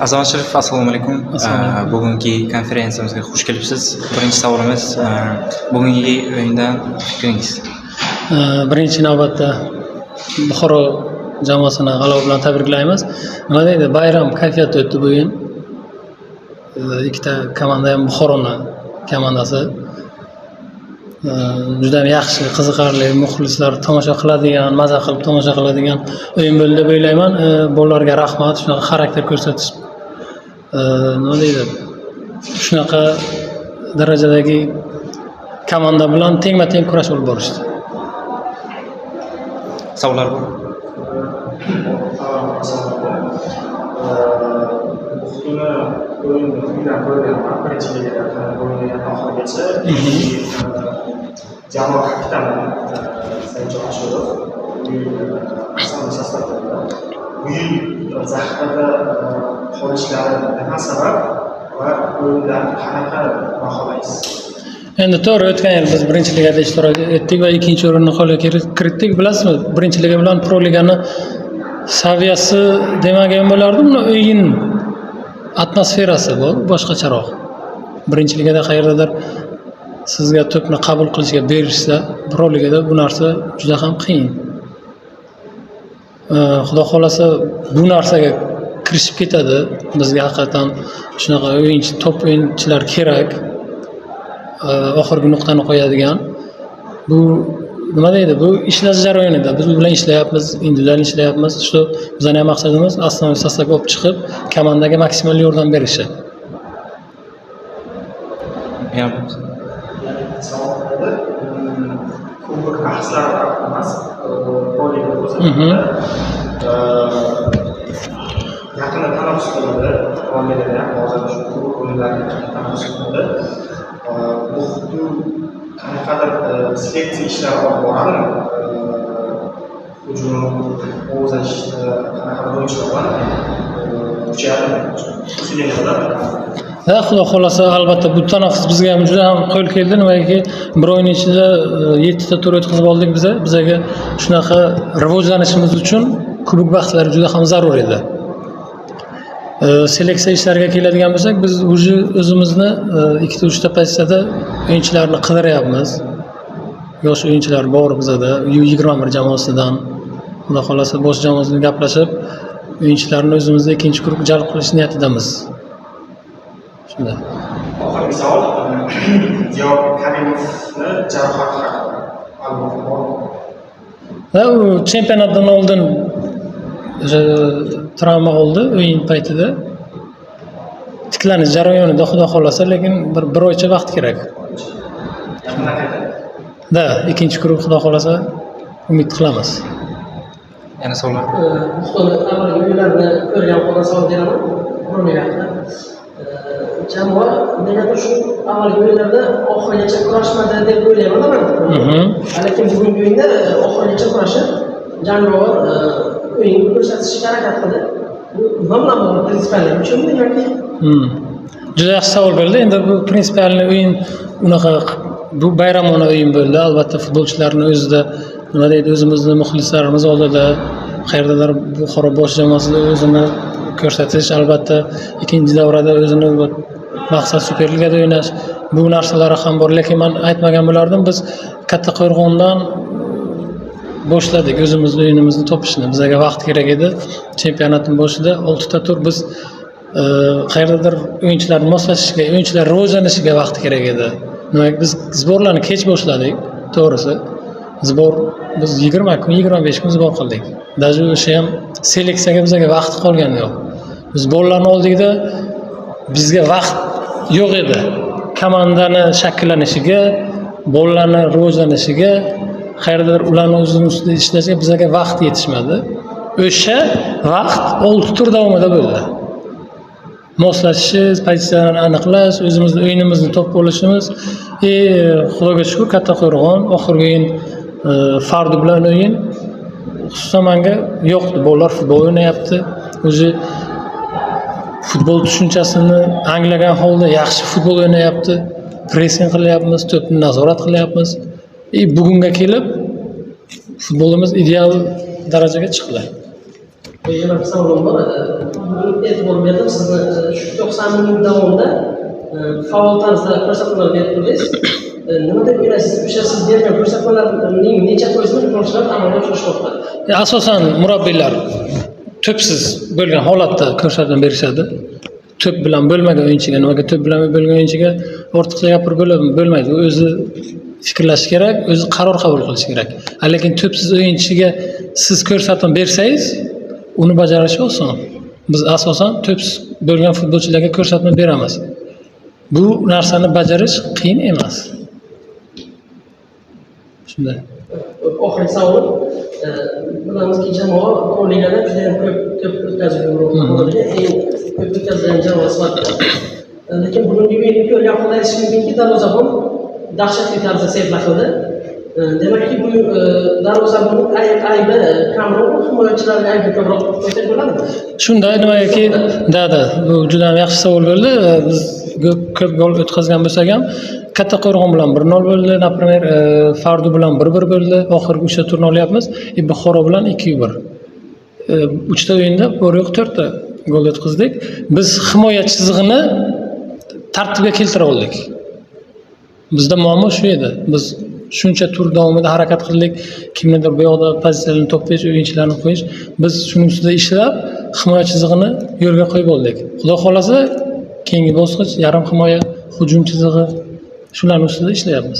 Azam Sharif, assalomu alaykum. Bugungi konferensiyamizga xush kelibsiz. Birinchi savolimiz bugungi o'yindan fikringiz. Birinchi navbatda Buxoro jamoasini g'alaba bilan tabriklaymiz. Nima deydi? Bayram kayfiyatda o'tdi bu o'yin. Ikkita komanda ham Buxoroni komandasi. Juda ham yaxshi, qiziqarli, muxlislar tomosha qiladigan, maza qilib tomosha qiladigan o'yin bo'ldi deb o'ylayman. Bolalarga rahmat, shunaqa xarakter ko'rsatish. Nima deydi? Shunaqa darajadagi komanda bilan tengma-teng kurash olib borishdi. Savollar bor. Jamoa kapitani Sayinjon Ashurov bu yil zaxirada qolishlari nima sabab va o'yindan qanaqa baholaysiz? Endi to'g'ri, o'tgan yil biz birinchi ligada ishtirok etdik va ikkinchi o'rinni qo'lga kiritdik. Bilasizmi, birinchi liga bilan Pro ligani saviyasi demagan bo'lardim. O'yin atmosferasi bu boshqacharoq. Birinchi ligada qayerdadir sizga to'pni qabul qilishga berishsa, Pro ligada bu narsa juda ham qiyin. Xudo xolasa bu narsaga kirishib ketadi. Bizga haqiqatan shunaqa o'yinchi, top o'yinchilar kerak. Oxirgi nuqtani qo'yadigan. Bu nima deydi? Bu ishlash jarayonida biz u bilan ishlayapmiz, individual ishlayapmiz. Shu bizning ham maqsadimiz asosiy sostavga olib chiqib, komandaga maksimal yordam berishi. Kubok bahslari emas, poliga yaqinda tanaffus qiladi, Olimada ham hozir shu kubok o'yinlariga tanaffus qiladi. Bu qanaqadir seleksiya ishlari olib boradimi? Hujum, o'zlashishda qanaqadir o'yinchilar bormi? Xudo xolasa albatta bu tanaffus bizga ham juda ham qo'l keldi. Nimaiki, bir o'yin ichida 7 ta tur o'tkazib oldik bizaga shunaqa rivojlanishimiz uchun kubok bahslari juda ham zarur edi. Seleksiya ishlariga keladigan bo'lsak, biz o'zimizni 2-3 ta pozitsiyada o'yinchilarni qidiryapmiz. Yosh o'yinchilar bor bizada, U21 jamoasidan. Xudo xolasa bosh jamoa bilan gaplashib, o'yinchilarni o'zimizda ikkinchi guruhga jalb qilish niyatidamiz. Shunday. Oxirgi savol, Diyor Karimovni jarohati haqida ma'lumot bormi? U chempionatdan oldin travma oldi o'yin paytida. Tiklanish jarayonida xudo xolasa, lekin bir oycha vaqt kerak. Da, ikkinchi guruh xudo xolasa umid qilamiz. Yana savollar. Xitoy avvalgi o'yinlarni ko'rgan holda savol beraman. Ro'miyada jamoa negadir shu avvalgi o'yinlarda oxirigacha kurashmadi deb o'ylayman. Lekin bugungi o'yinda oxirigacha kurashib, jangovar o'yin ko'rsatishga harakat qildi. Bu nima bilan bog'liq? Prinsipiallik uchunmi yoki? Juda yaxshi savol bo'ldi. Endi bu prinsipialni o'yin unaqa bu bayramona o'yin bo'ldi. Albatta futbolchilarning o'zida nima deydi, o'zimizni muxlislarimiz oldida qayerdadir Buxoro bosh jamoasida o'zini ko'rsatish, albatta ikkinchi davrada o'zini maqsad Superligada o'ynash, bu narsalar ham bor. Lekin men aytmagan bo'lardim, biz Katta Qo'rg'ondan boshladik o'zimizni o'yinimizni topishni. Bizga vaqt kerak edi. Chempionatning boshida 6 ta tur biz qayerdadir o'yinchilarni moslashishiga, o'yinchilar rivojlanishiga vaqt kerak edi. Demak, biz zborlarni kech boshladik, to'g'risi. Zbor biz 20 kun, 25 kun zbor qildik. Даже o'sha ham seleksiyaga bizga vaqt qolgani yo'q. Biz bolalarni oldikda bizga vaqt yo'q edi. Komandani shakllanishiga, bolalarning rivojlanishiga, qayerdadir ularni o'zini ustida ishlashga bizga vaqt yetishmadi. O'sha vaqt 6 tur davomida bo'ldi. Moslashish, pozitsiyalarni aniqlash, o'zimizning o'yinimizni topib olishimiz, xudoga shukr, Katta Qo'rg'on oxirgi o'yin fardi bilan o'yin xususan menga yoqdi. Bolalar futbol o'ynayapti. O'zi futbol tushunchasini anglagan holda yaxshi futbol o'ynayapti. Pressing qilyapmiz, to'pni nazorat qilyapmiz. Bugunga kelib futbolimiz ideal darajaga chiqdi. yana bir savolim bor. E'tibor berdim, sizni shu 90 minut davomida faol tarzda ko'rsatmalar berib turdingiz. Nima deb o'ylaysiz? O'sha siz bergan ko'rsatmalarning necha foizini futbolchilar amalga oshirishmoqda? Asosan murabbiylar to'psiz bo'lgan holatda ko'rsatma berishadi. To'p bilan bo'lmagan o'yinchiga, nimaga to'p bilan bo'lgan o'yinchiga ortiqcha gapirib bo'lmaydi. U o'zi fikrlashi kerak, o'zi qaror qabul qilishi kerak. Lekin to'psiz o'yinchiga siz ko'rsatma bersangiz, uni bajarish oson. Biz asosan to'psiz bo'lgan futbolchilarga ko'rsatma beramiz. Bu narsani bajarish qiyin emas. Shunday. Oxirgi savolim, bilamizki jamoa Pro Ligada juda ham ko'p o'tkazib yuradi. Eng ko'p o'tkazilgan jamoa sifatida. Lekin bugungi o'yinni ko'rgan holda aytish mumkinki, darvozabon dahshatli tarzda seplashdi. Demakki, bu darvozabonning aybi kamroq, himoyachilarning aybi ko'proq qo'ysak bo'ladimi? Shunday, nimagaki, bu juda ham yaxshi savol bo'ldi. Biz ko'p gol o'tkazgan bo'lsak ham, Katta Qo'rg'on bilan 1-0 bo'ldi, например, Fardu bilan 1-1 bo'ldi. Oxirgi 3 ta turni olyapmiz. Buxoro bilan 2-1. 3 ta o'yinda bor yo'q 4 ta gol o'tkazdik. Biz himoya chizig'ini tartibga keltira oldik. Bizda muammo shu edi. Biz shuncha tur davomida harakat qildik. Kimnidir bu yoqda pozitsiyalarni to'plash, o'yinchilarni qo'yish. Biz shuning ustida ishlab, himoya chizig'ini yo'lga qo'yib oldik. Xudo xolasa, keyingi bosqich yarim himoya, hujum chizig'i shularning ustida ishlayapmiz.